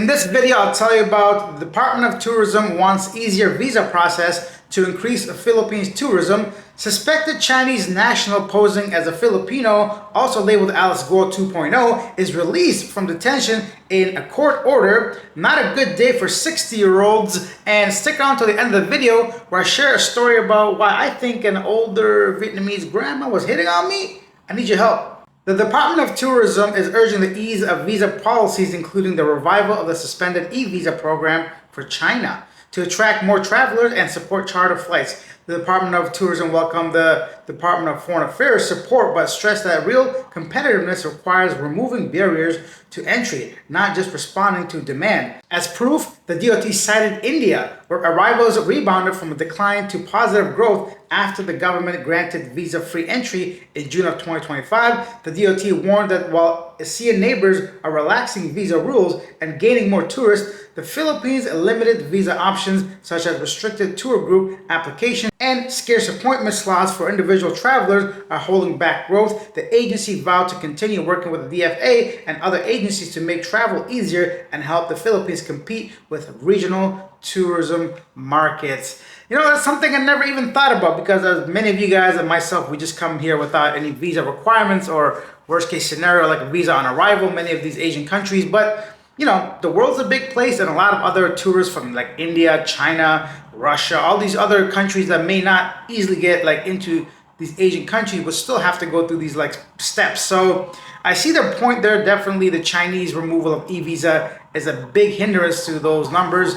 In this video, I'll tell you about the Department of Tourism wants easier visa process to increase Philippines tourism. Suspected Chinese national posing as a Filipino, also labeled Alice Guo 2.0, is released from detention in a court order. Not a good day for 60-year-olds. And stick around to the end of the video where I share a story about why I think an older Vietnamese grandma was hitting on me. I need your help. The Department of Tourism is urging the ease of visa policies, including the revival of the suspended e-visa program for China, to attract more travelers and support charter flights. The Department of Tourism welcomed the Department of Foreign Affairs support, but stressed that real competitiveness requires removing barriers to entry, not just responding to demand. As proof, the DOT cited India, where arrivals rebounded from a decline to positive growth after the government granted visa-free entry in June of 2025. The DOT warned that while ASEAN neighbors are relaxing visa rules and gaining more tourists, the Philippines' limited visa options, such as restricted tour group application and scarce appointment slots for individual travelers, are holding back growth. The agency vowed to continue working with the DFA and other agencies to make travel easier and help the Philippines compete with regional tourism markets. You know, that's something I never even thought about, because as many of you guys and myself, we just come here without any visa requirements, or worst case scenario, like a visa on arrival, many of these Asian countries. But you know, the world's a big place, and a lot of other tourists from like India, China, Russia, all these other countries that may not easily get like into these Asian countries would still have to go through these like steps. So I see their point there. Definitely the Chinese removal of e-visa is a big hindrance to those numbers.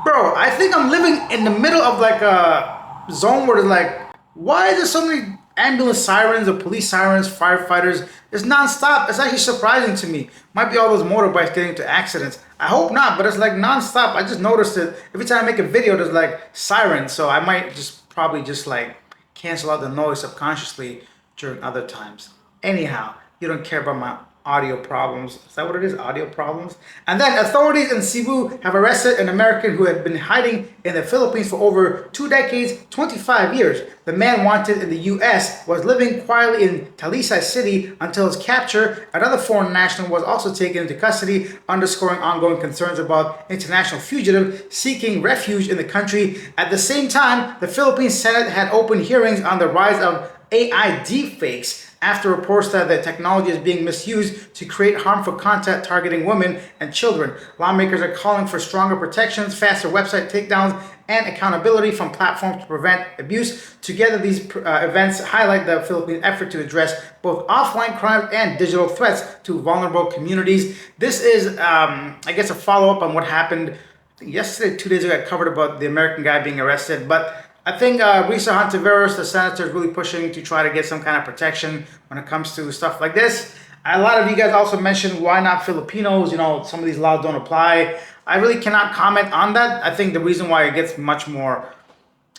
Bro, I think I'm living in the middle of like a zone where like, why is there so many ambulance sirens or police sirens, firefighters? It's non-stop. It's actually surprising to me. Might be all those motorbikes getting into accidents. I hope not, but it's like non-stop. I just noticed it. Every time I make a video, there's like sirens. So I might probably just like cancel out the noise subconsciously during other times. Anyhow, you don't care about my audio problems. Is that what it is? Audio problems? And then authorities in Cebu have arrested an American who had been hiding in the Philippines for over 2 decades, 25 years. The man wanted in the U.S. was living quietly in Talisay City until his capture. Another foreign national was also taken into custody, underscoring ongoing concerns about international fugitives seeking refuge in the country. At the same time, the Philippine Senate had opened hearings on the rise of AI deepfakes after reports that the technology is being misused to create harmful content targeting women and children. Lawmakers are calling for stronger protections, faster website takedowns, and accountability from platforms to prevent abuse. Together, these events highlight the Philippines' effort to address both offline crimes and digital threats to vulnerable communities. This is, I guess, a follow-up on what happened yesterday, 2 days ago. I covered about the American guy being arrested, but I think Risa Hontiveros, the senator, is really pushing to try to get some kind of protection when it comes to stuff like this. A lot of you guys also mentioned, why not Filipinos? You know, some of these laws don't apply. I really cannot comment on that. I think the reason why it gets much more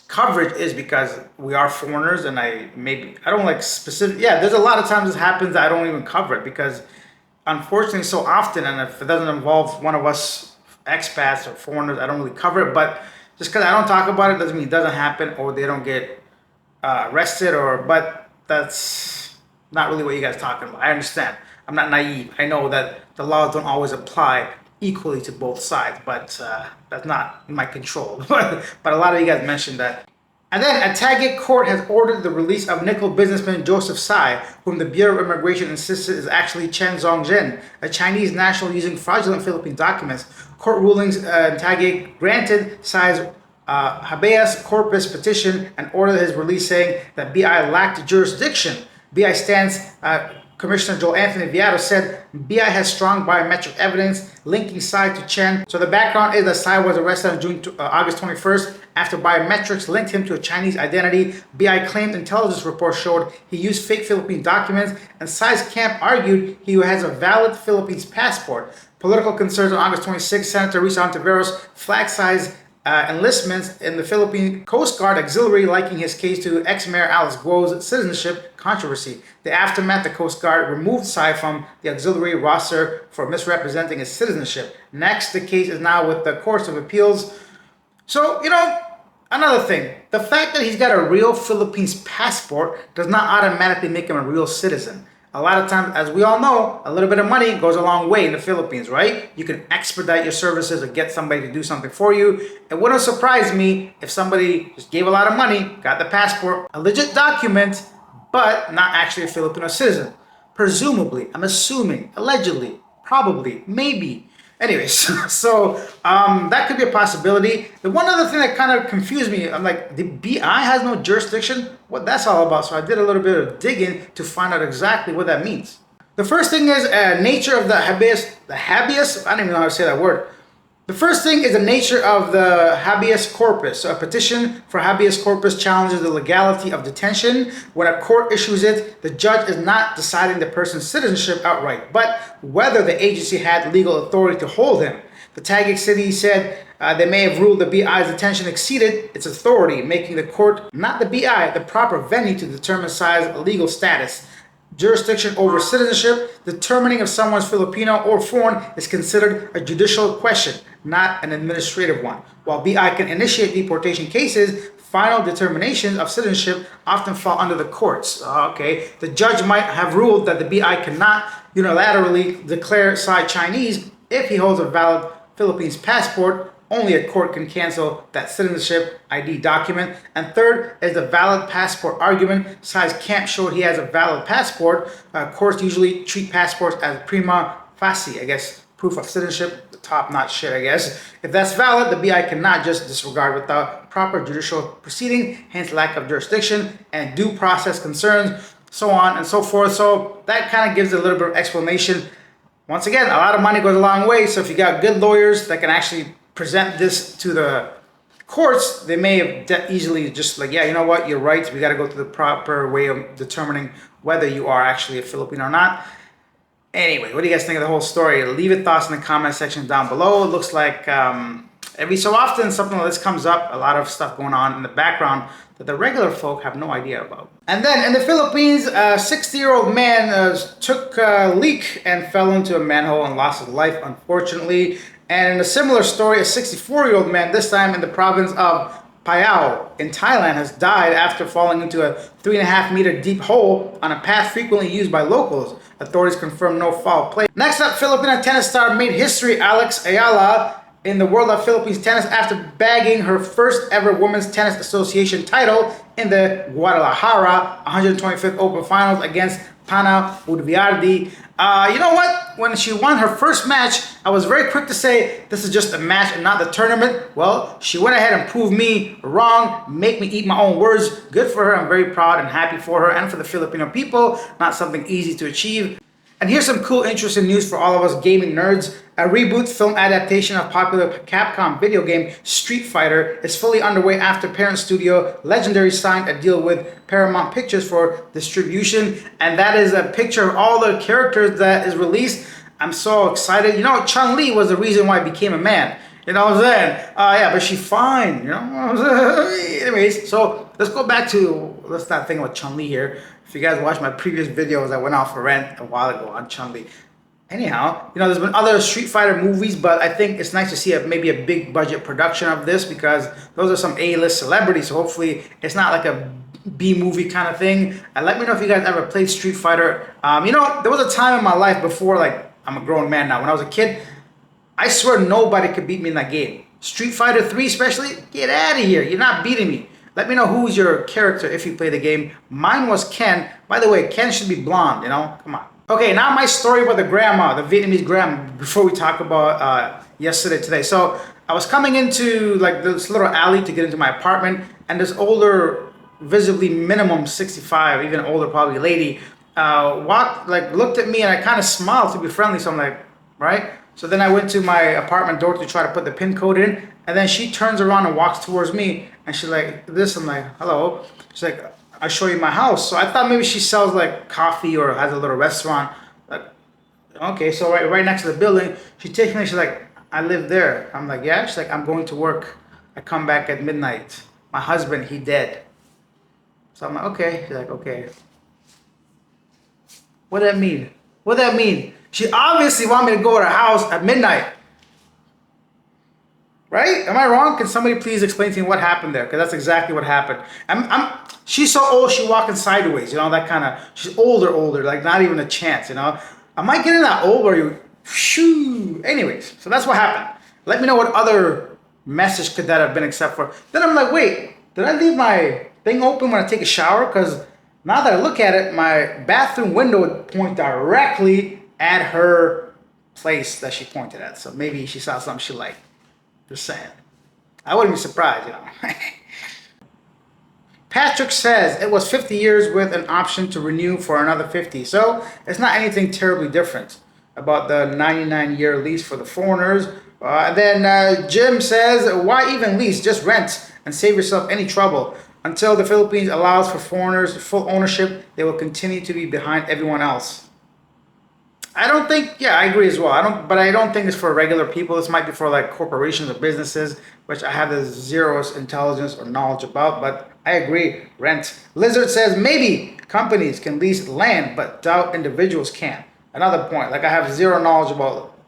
coverage is because we are foreigners, and I don't like specific. Yeah, there's a lot of times this happens that I don't even cover it, because unfortunately so often, and if it doesn't involve one of us expats or foreigners, I don't really cover it. But just because I don't talk about it doesn't mean it doesn't happen, or they don't get arrested, but that's not really what you guys are talking about. I understand. I'm not naive. I know that the laws don't always apply equally to both sides, but that's not in my control. But a lot of you guys mentioned that. And then a Taguig court has ordered the release of nickel businessman Joseph Tsai, whom the Bureau of Immigration insisted is actually Chen Zhongzhen, a Chinese national using fraudulent Philippine documents. Court rulings in Taguig granted Tsai's habeas corpus petition and ordered his release, saying that BI lacked jurisdiction. BI stands Commissioner Joel Anthony Viado said BI has strong biometric evidence linking Tsai to Chen. So the background is that Tsai was arrested on August 21st after biometrics linked him to a Chinese identity. BI claimed intelligence reports showed he used fake Philippine documents, and Tsai's camp argued he has a valid Philippines passport. Political concerns on August 26th, Senator Risa Hontiveros flagged Tsai's enlistments in the Philippine Coast Guard Auxiliary, liking his case to ex-mayor Alice Guo's citizenship controversy. The aftermath, the Coast Guard removed Tsai from the auxiliary roster for misrepresenting his citizenship. Next, the case is now with the Court of Appeals. So, you know, another thing, the fact that he's got a real Philippines passport does not automatically make him a real citizen. a lot of times, as we all know, a little bit of money goes a long way in the Philippines, right? You can expedite your services or get somebody to do something for you. It wouldn't surprise me if somebody just gave a lot of money, got the passport, a legit document, but not actually a Filipino citizen. Presumably, I'm assuming, allegedly, probably, maybe. Anyways, so that could be a possibility. The one other thing that kind of confused me, I'm like, the BI has no jurisdiction? What that's all about? So I did a little bit of digging to find out exactly what that means. The first thing is nature of the habeas, I don't even know how to say that word. The first thing is the nature of the habeas corpus. So a petition for habeas corpus challenges the legality of detention. When a court issues it, the judge is not deciding the person's citizenship outright, but whether the agency had legal authority to hold him. The Taguig city said they may have ruled the BI's detention exceeded its authority, making the court, not the BI, the proper venue to determine size legal status. Jurisdiction over citizenship, determining if someone's Filipino or foreign is considered a judicial question, not an administrative one. While BI can initiate deportation cases, final determinations of citizenship often fall under the courts. Okay, the judge might have ruled that the BI cannot unilaterally declare side Chinese if he holds a valid Philippines passport. Only a court can cancel that citizenship ID document. And third is the valid passport argument. Size can't show he has a valid passport. Courts usually treat passports as prima facie, I guess, proof of citizenship, the top-notch shit, I guess. If that's valid, the BI cannot just disregard without proper judicial proceeding, hence lack of jurisdiction and due process concerns, so on and so forth. So that kind of gives a little bit of explanation. Once again, a lot of money goes a long way. So if you got good lawyers that can actually present this to the courts, they may have easily just like, yeah, you know what, you're right. We got to go through the proper way of determining whether you are actually a Filipino or not. Anyway, what do you guys think of the whole story? Leave your thoughts in the comment section down below. It looks like every so often something like this comes up, a lot of stuff going on in the background that the regular folk have no idea about. And then in the Philippines, a 60-year-old man took a leak and fell into a manhole and lost his life, unfortunately. And in a similar story, a 64-year-old man, this time in the province of Payao in Thailand, has died after falling into a 3.5-meter deep hole on a path frequently used by locals. Authorities confirm no foul play. Next up, Filipino tennis star made history, Alex Ayala, in the world of Philippines tennis after bagging her first ever Women's Tennis Association title in the Guadalajara 125th Open Finals against Pana Udviardi. You know what? When she won her first match, I was very quick to say this is just a match and not the tournament. Well, she went ahead and proved me wrong, make me eat my own words. Good for her. I'm very proud and happy for her and for the Filipino people. Not something easy to achieve. And here's some cool, interesting news for all of us gaming nerds. A reboot film adaptation of popular Capcom video game Street Fighter is fully underway after parent studio Legendary signed a deal with Paramount Pictures for distribution. And that is a picture of all the characters that is released. I'm so excited. You know, Chun-Li was the reason why I became a man. You know what I'm saying? Yeah, but she's fine. You know? Anyways, so let's go back to, let's not think about Chun-Li here. If you guys watched my previous videos, I went off for rant a while ago on Chun-Li. Anyhow, you know, there's been other Street Fighter movies, but I think it's nice to see maybe a big budget production of this because those are some A-list celebrities. So hopefully it's not like a B-movie kind of thing. And let me know if you guys ever played Street Fighter. You know, there was a time in my life before, like, I'm a grown man now. When I was a kid, I swear nobody could beat me in that game. Street Fighter 3 especially, get out of here. You're not beating me. Let me know who's your character if you play the game. Mine was Ken. By the way, Ken should be blonde, you know? Come on. Okay, now my story about the grandma, the Vietnamese grandma, before we talk about yesterday, today. So I was coming into like this little alley to get into my apartment, and this older, visibly minimum 65, even older probably lady, looked at me, and I kind of smiled to be friendly. So I'm like, right? So then I went to my apartment door to try to put the PIN code in, and then she turns around and walks towards me, and she's like this. I'm like, hello. She's like, I'll show you my house. So I thought maybe she sells like coffee or has a little restaurant. Like, okay, so right next to the building, she takes me, she's like, I live there. I'm like, yeah. She's like, I'm going to work. I come back at midnight. My husband, he dead. So I'm like, okay. She's like, okay. What that mean? What that mean? She obviously wanted me to go to her house at midnight. Right? am I wrong? Can somebody please explain to me what happened there? Because that's exactly what happened. She's so old, she's walking sideways, you know, that kind of, she's older, like not even a chance, you know. Am I getting that old, or you, shoo? Anyways, so that's what happened. Let me know what other message could that have been except for, then I'm like, wait, did I leave my thing open when I take a shower? Because now that I look at it, my bathroom window would point directly at her place that she pointed at. So maybe she saw something she liked. Just saying. I wouldn't be surprised, you know. Patrick says it was 50 years with an option to renew for another 50. So it's not anything terribly different about the 99-year lease for the foreigners. And then Jim says, why even lease? Just rent and save yourself any trouble. Until the Philippines allows for foreigners full ownership, they will continue to be behind everyone else. I don't think, yeah, I agree as well. But I don't think it's for regular people. This might be for like corporations or businesses, which I have the zero intelligence or knowledge about, but I agree, rent. Lizard says maybe companies can lease land, but doubt individuals can. Another point, like I have zero knowledge about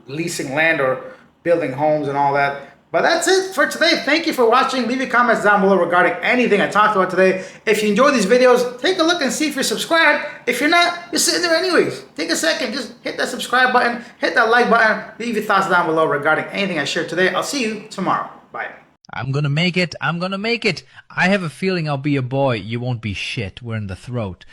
leasing land or building homes and all that. But that's it for today. Thank you for watching. Leave your comments down below regarding anything I talked about today. If you enjoyed these videos, take a look and see if you're subscribed. If you're not, you're sitting there anyways. Take a second, just hit that subscribe button, hit that like button, leave your thoughts down below regarding anything I shared today. I'll see you tomorrow. Bye. I'm gonna make it. I'm gonna make it. I have a feeling I'll be a boy. You won't be shit. We're in the throat.